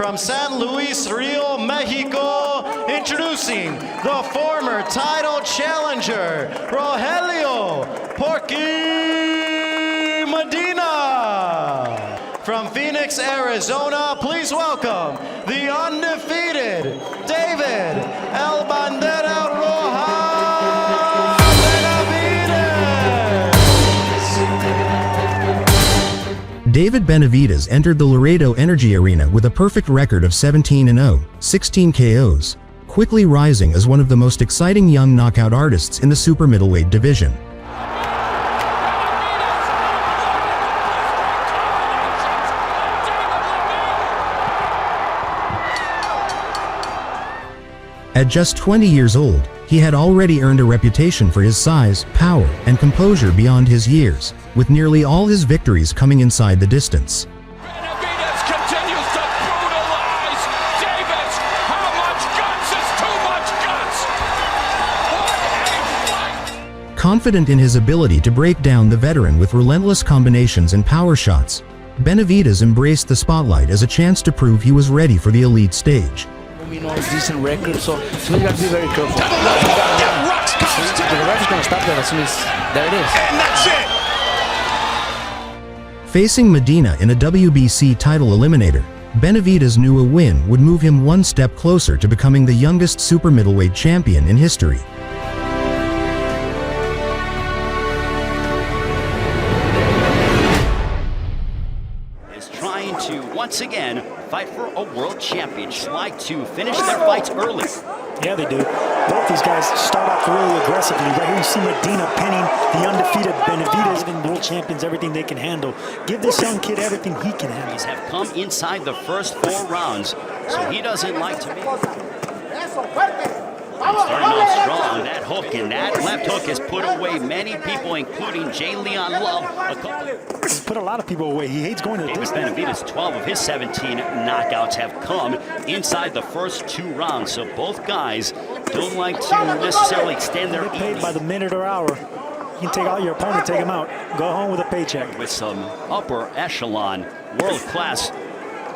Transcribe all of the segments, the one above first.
from San Luis Rio, Mexico, introducing the former title challenger, Rogelio Porky Medina. From Phoenix, Arizona, please welcome the undefeated David El Bandera Roja Benavidez. David Benavidez entered the Laredo Energy Arena with a perfect record of 17-0, 16 KOs, quickly rising as one of the most exciting young knockout artists in the super-middleweight division. At just 20 years old, he had already earned a reputation for his size, power, and composure beyond his years, with nearly all his victories coming inside the distance. Benavidez continues to brutalize Davis. How much guts is too much guts? What a fight! Confident in his ability to break down the veteran with relentless combinations and power shots, Benavidez embraced the spotlight as a chance to prove he was ready for the elite stage. Decent record, so you got to be very careful. The ref is going to stop that as soon as there it is. And that's it! Facing Medina in a WBC title eliminator, Benavidez knew a win would move him one step closer to becoming the youngest super middleweight champion in history. Trying to once again fight for a world championship, like to finish their fights early. Yeah, they do. Both these guys start off really aggressively. Right here you see Medina pinning the undefeated Benavidez, giving world champions everything they can handle. Give this young kid everything he can handle. These have come inside the first 4 rounds, so he doesn't like to be. Starting off strong, that hook and that left hook has put away many people, including J. Leon Love. He's put a lot of people away. He hates going to the distance. Benavidez, 12 of his 17 knockouts have come inside the first 2 rounds, so both guys don't like to necessarily extend their paid by the minute or hour. You can take out your opponent, take him out, go home with a paycheck. With some upper echelon, world-class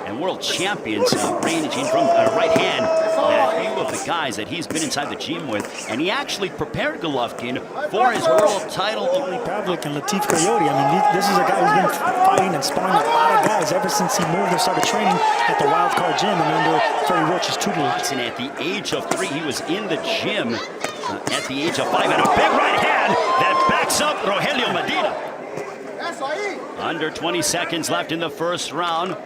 and world champions ranging from right hand, that few of the guys that he's been inside the gym with, and he actually prepared Golovkin for his world title. Pavlik and Latif Coyote, I mean, this is a guy who's been fighting and sparring with a lot of guys ever since he moved and started training at the Wild Card Gym and under Freddie Roach's tutelage. And at the age of 3, he was in the gym at the age of 5, and a big right hand that backs up Rogelio Medina. Under 20 seconds left in the first round.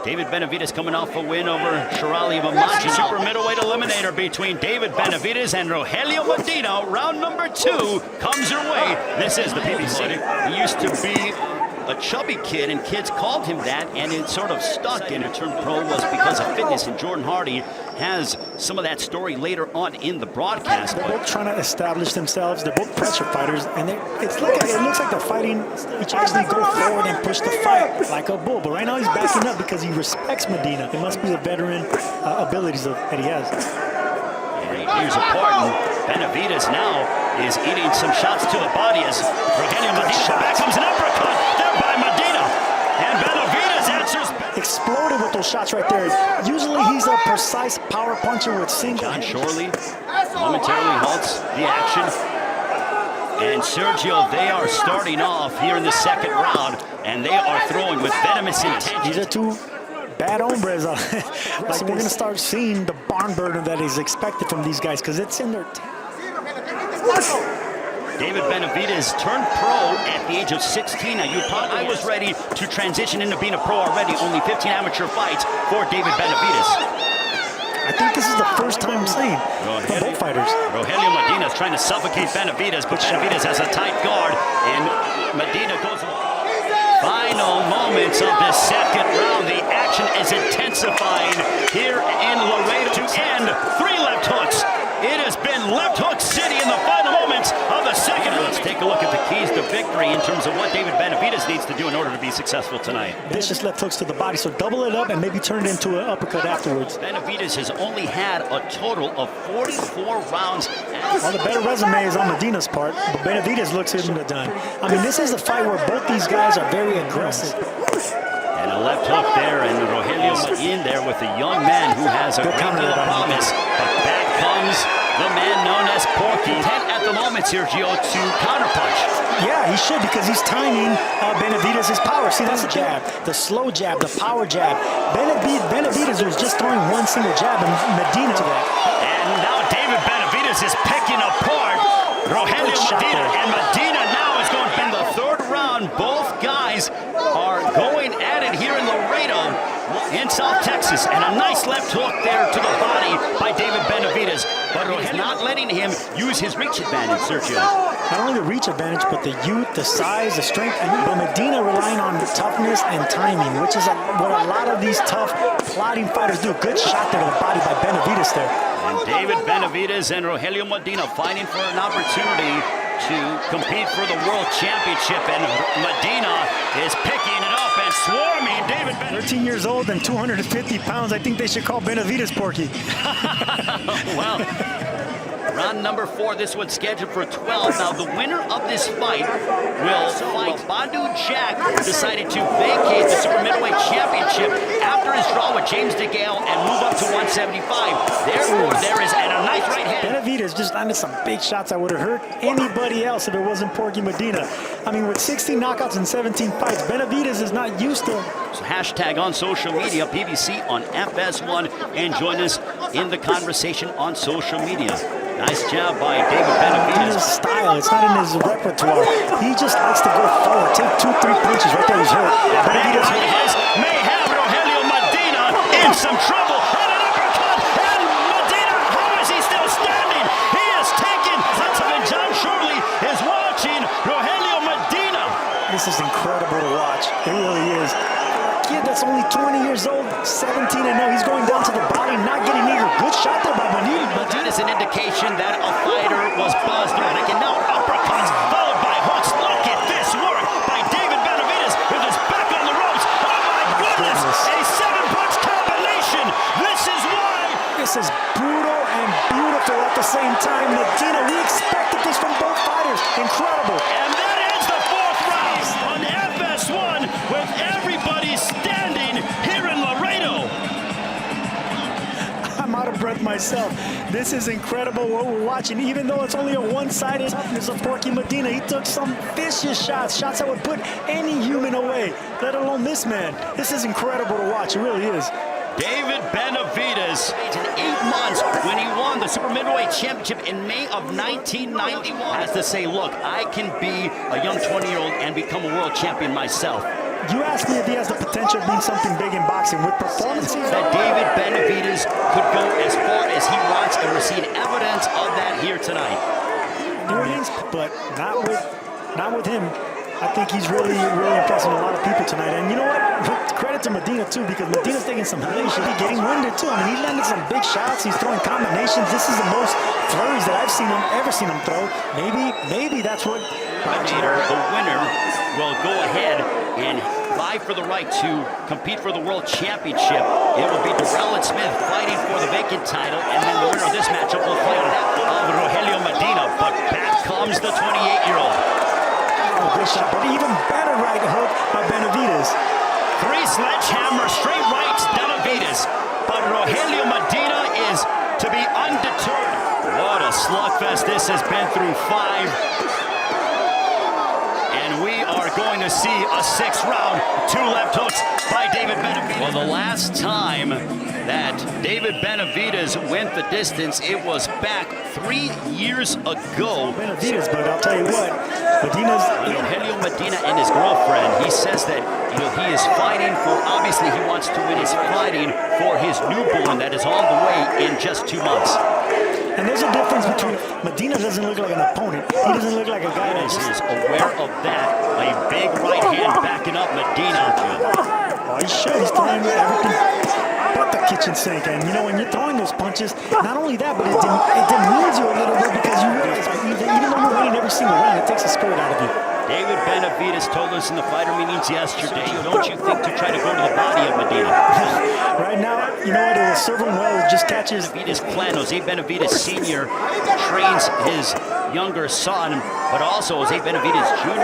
David Benavidez coming off a win over Shirali Mamachi. Super middleweight eliminator between David Benavidez and Rogelio Medina. Round number 2 comes your way. This is the PBC. He used to be a chubby kid, and kids called him that, and it sort of stuck, and it turned pro was because of fitness, and Jordan Hardy has some of that story later on in the broadcast. They're both trying to establish themselves. They're both pressure fighters, and it looks like they're fighting each other. They go forward and push the fight like a bull, but right now he's backing up because he respects Medina. It must be the veteran abilities that he has. Here's important. Benavidez now is eating some shots to the body as Rogelio Medina. Back comes an uppercut there by Medina. And Benavidez answers. Exploded with those shots right there. Usually he's a precise power puncher with single. John Shorley momentarily halts the action. And Sergio, they are starting off here in the second round, and they are throwing with venomous intent. These are 2 bad hombres. Like we're going to start seeing the barn burner that is expected from these guys because it's in their David Benavidez turned pro at the age of 16. Now, I was ready to transition into being a pro already. Only 15 amateur fights for David Benavidez. I think this is the first time seeing from both fighters. Rogelio Medina is trying to suffocate Benavidez, but Benavidez has a tight guard, and Medina goes. Final moments of the second round. The action is intensifying here in Laredo to end 3 left hooks. It has been left hook city in the final moments of the second. Let's take a look at the keys to victory in terms of what David Benavidez needs to do in order to be successul tonight. Vicious left hooks to the body, so double it up and maybe turn it into an uppercut afterwards. Benavidez has only had a total of 44 rounds. Well, the better resume is on Medina's part, but Benavidez looks him to done. I mean, this is a fight where both these guys are very aggressive. And a left hook there, and Rogelio in there with a young man who has a great deal of promise. But back comes the man known as Porky. 10 at the moment, Sergio, to counterpunch. Yeah, he should, because he's timing Benavidez' power. See, that's the jab, the slow jab, the power jab. Benavidez was just throwing one single jab, and Medina to that. And now David Benavidez is picking apart Rogelio Medina, and Medina now is going in the third round. Both guys are going at it here in Laredo in South Texas, and a nice left hook there to the body by David Benavidez. But he's not letting him use his reach advantage, Sergio. Not only the reach advantage, but the youth, the size, the strength. But Medina relying on toughness and timing, which is what a lot of these tough, plodding fighters do. Good shot there to the body by Benavidez there. And David Benavidez and Rogelio Medina fighting for an opportunity to compete for the World Championship. And Medina is picking it up and swarming David Benavidez. 13 years old and 250 pounds. I think they should call Benavidez Porky. Well, round number 4, this one's scheduled for 12. Now, the winner of this fight will fight Bandu Jack, decided to vacate the Super-Middleweight Championship after his draw with James DeGale and move up to 175. Therefore, there is a nice right hand. Benavidez just landed some big shots that would have hurt anybody else if it wasn't Porky Medina. I mean, with 16 knockouts and 17 fights, Benavidez is not used to. So hashtag on social media, PBC on FS1, and join us in the conversation on social media. Nice job by David Benavidez. His style, it's not in his repertoire. He just likes to go forward, take 2-3 punches. Right there, he's hurt. Benavidez may have Rogelio Medina in some trouble. And an uppercut, and Medina, how is he still standing? He is taken. Something John Shirley is watching Rogelio Medina. This is incredible to watch. It really is. Kid that's only 20 years old, 17-0. He's going down to the body, not getting either. Good shot there by Medina. That is an indication that a fighter was buzzed or and now uppercuts followed by hooks. Look at this work by David Benavidez with his back on the ropes. Oh my goodness! A 7-punch combination. This is why. This is brutal and beautiful at the same time. Medina, we expected this from both fighters. Incredible. And that ends the 4th round on FS1 with everybody standing here in Laredo. I'm out of breath myself. This is incredible what we're watching. Even though it's only a one-sided toughness of Porky Medina, he took some vicious shots that would put any human away, let alone this man. This is incredible to watch. It really is. David Benavidez, in 8 months, when he won the Super-Middleweight Championship in May of 1991, has to say, look, I can be a young 20-year-old and become a world champion myself. You asked me if he has the potential of being something big in boxing with performances. That David Benavidez could go as far as he wants, and we're seeing evidence of that here tonight. But not with him. I think he's really impressing a lot of people tonight. And you know what? Credit to Medina, too, because Medina's taking some hits. He should be getting winded, too. I mean, he landed some big shots. He's throwing combinations. This is the most flurries that I've ever seen him throw. Maybe that's what... The winner will go ahead and vie for the right to compete for the World Championship. It will be Durrell and Smith fighting for the vacant title, and then the winner of this matchup will fight that of Rogelio Medina. But back comes the 28-year-old. Good shot, but even better right hook by Benavidez. 3 sledgehammer straight rights, Benavidez. But Rogelio Medina is to be undeterred. What a slugfest this has been through 5. And we are going to see a 6th round, 2 left hooks by David Benavidez. Well, the last time that David Benavidez went the distance, it was back 3 years ago. Benavidez, but I'll tell you what, Rogelio Medina and his girlfriend, he says that he is fighting for, obviously he wants to win, he's fighting for his newborn that is on the way in just 2 months. And there's a difference between Medina doesn't look like an opponent. He doesn't look like a guy that is aware of that. A big right hand backing up Medina. Oh, he should. He's throwing everything but the kitchen sink. And you know, when you're throwing those punches, not only that, but it demeans you a little bit because you realize even though you're winning every single round, it takes a spirit out of you. David Benavidez told us in the fighter meetings yesterday, don't you think to try to go to the body of Medina? Right now, you know what, it will serve him well. It just catches. Benavidez plan, Jose Benavidez Sr. trains his younger son, but also Jose Benavidez Jr.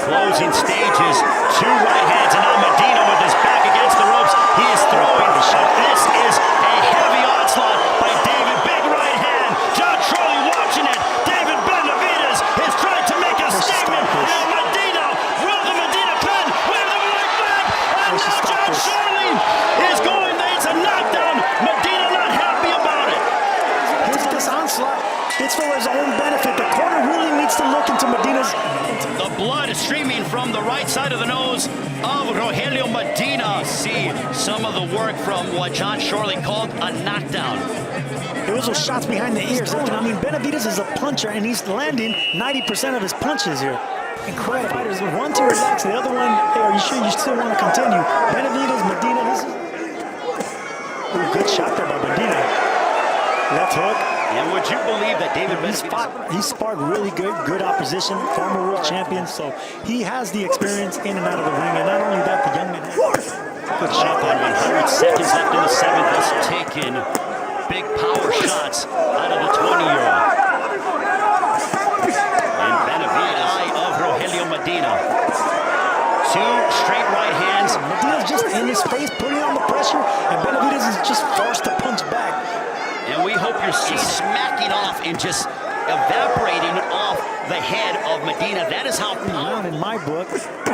Closing stages, 2 right hands, and now Medina with his back He is throwing. This is a heavy onslaught by David. Big right hand. John Shirley watching it. David Benavidez is trying to make a statement. And Medina, will the Medina cut? With the right back. And now John Shirley is going. It's a knockdown. Medina not happy about it. This onslaught, it's for his own benefit. The corner really needs to look into Medina's. The blood is streaming from the right side of the nose of Rogelio Medina. See some of the work from what John Shirley called a knockdown. It was those shots behind the ears. I mean, Benavidez is a puncher, and he's landing 90% of his punches here. Incredible. Fighters, one to relax, the other one, hey, are you sure you still want to continue? Benavidez, Medina, this is... Ooh, good shot there by Medina. Left hook. And would you believe that David Benavidez... He sparred really good opposition, former world champion, so he has the experience in and out of the ring, and not only that, the young man has... Good shot there. 100 seconds left in the seventh. Has taken big power shots out of the 20-year-old. And Benavidez, eye of Rogelio Medina. Two straight right hands. Medina's just in his face, putting on the pressure, and Benavidez is just forced to punch back. And we hope you're smacking off and just evaporating off the head of Medina. That is how round in my book,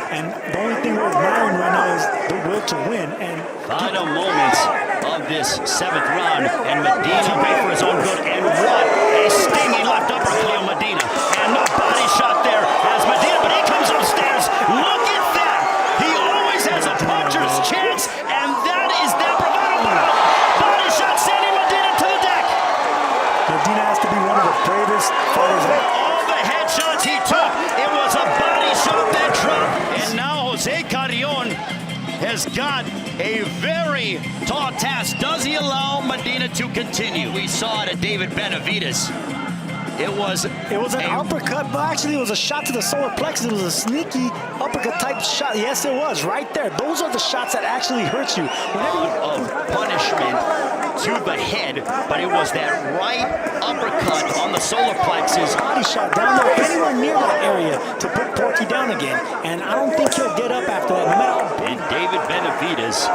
and the only thing we're admiring right now is the will to win. And final moments of this seventh round, and Medina made for his own good. And what a stinging left upper from Medina, and no body shot there as Medina, but he comes upstairs. Look at that! He always has a puncher's chance, and that is that bravado. Body shot sending Medina to the deck. Medina has to be one of the bravest fighters. All the headshots he took, it was a body shot that dropped. And now Jose Carrion has got a very tall task. Does he allow Medina to continue? We saw it at David Benavidez. It was an uppercut, but actually it was a shot to the solar plexus. It was a sneaky uppercut type shot. Yes, it was right there. Those are the shots that actually hurt you. Of punishment to the head, but it was that right uppercut on the solar plexus. Body shot down there, anywhere near that area to put Porky down again. And I don't think he'll get up after that. No matter. And David Benavidez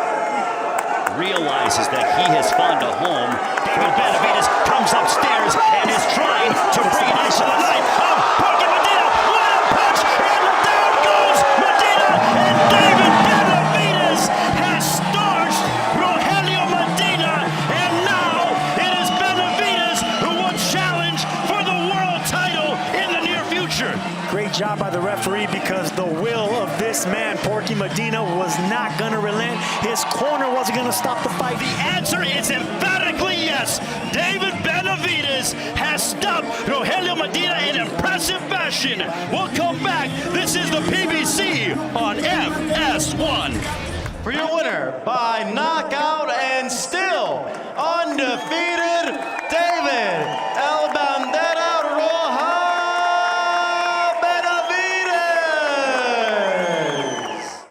realizes that he has found a home. David Benavidez comes upstairs and is trying to bring it into the night of Porky Medina. What a punch! And down goes Medina! And David Benavidez has starched Rogelio Medina. And now it is Benavidez who will challenge for the world title in the near future. Great job by the referee, because the will of this man, Porky Medina, was not going to relent. His corner wasn't going to stop the fight. The answer is emphatically yes. David Benavidez has stopped Rogelio Medina in impressive fashion. We'll come back. This is the PBC on FS1. For your winner by knockout and still undefeated,